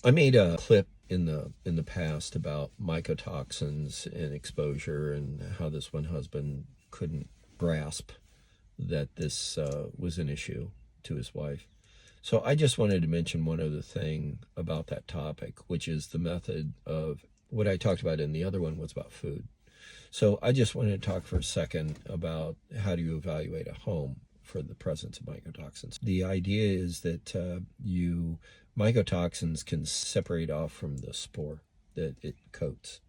I made a clip in the past about mycotoxins and exposure, and how this one husband couldn't grasp that this was an issue to his wife. So I just wanted to mention one other thing about that topic, which is the method of what I talked about in the other one was about food. So I just wanted to talk for a second about how do you evaluate a home for the presence of mycotoxins. The idea is that mycotoxins can separate off from the spore that it coats,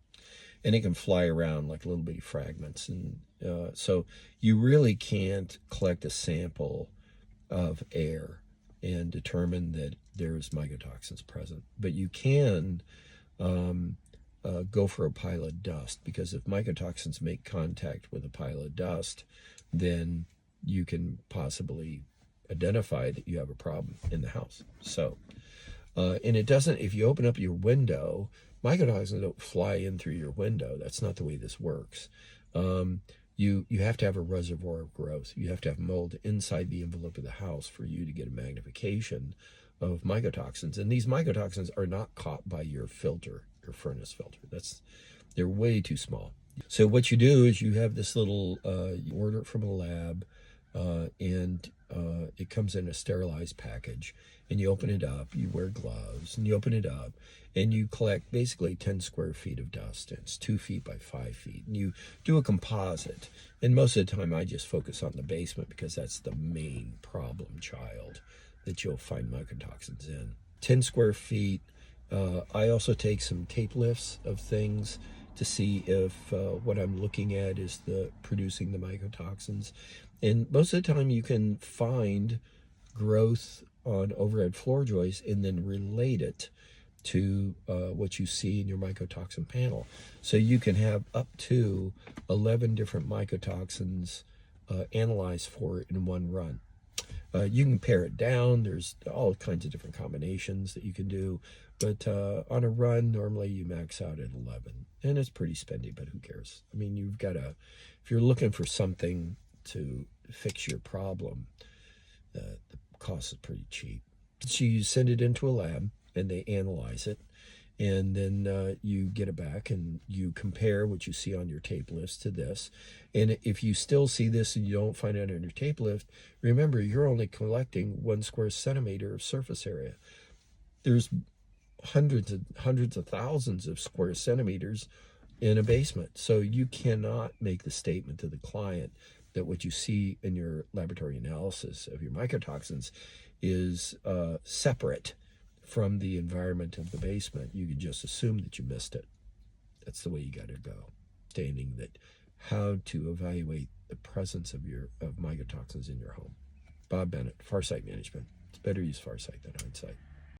and it can fly around like little bitty fragments. And so you really can't collect a sample of air and determine that there's mycotoxins present, but you can go for a pile of dust, because if mycotoxins make contact with a pile of dust, then you can possibly identify that you have a problem in the house. So, and it doesn't, if you open up your window, mycotoxins don't fly in through your window. That's not the way this works. You have to have a reservoir of growth. You have to have mold inside the envelope of the house for you to get a magnification of mycotoxins. And these mycotoxins are not caught by your filter, your furnace filter. They're way too small. So what you do is you have this little, you order it from a lab, and it comes in a sterilized package, and you open it up, you wear gloves, and you open it up, and you collect basically 10 square feet of dust. It's 2 feet by 5 feet, and you do a composite. And most of the time I just focus on the basement, because that's the main problem child that you'll find mycotoxins in. 10 square feet. I also take some tape lifts of things to see if what I'm looking at is producing the mycotoxins. And most of the time you can find growth on overhead floor joists and then relate it to what you see in your mycotoxin panel. So you can have up to 11 different mycotoxins analyzed for in one run. You can pare it down. There's all kinds of different combinations that you can do. But on a run, normally you max out at 11. And it's pretty spendy, but who cares? I mean, if you're looking for something to fix your problem, the cost is pretty cheap. So you send it into a lab, and they analyze it. And then you get it back, and you compare what you see on your tape list to this. And if you still see this and you don't find it on your tape list, remember, you're only collecting 1 square centimeter of surface area. There's hundreds of thousands of square centimeters in a basement. So you cannot make the statement to the client that what you see in your laboratory analysis of your mycotoxins is separate from the environment of the basement. You can just assume that you missed it. That's the way you got to go. Understanding that how to evaluate the presence of mycotoxins in your home. Bob Bennett, Farsight Management. It's better use Farsight than hindsight.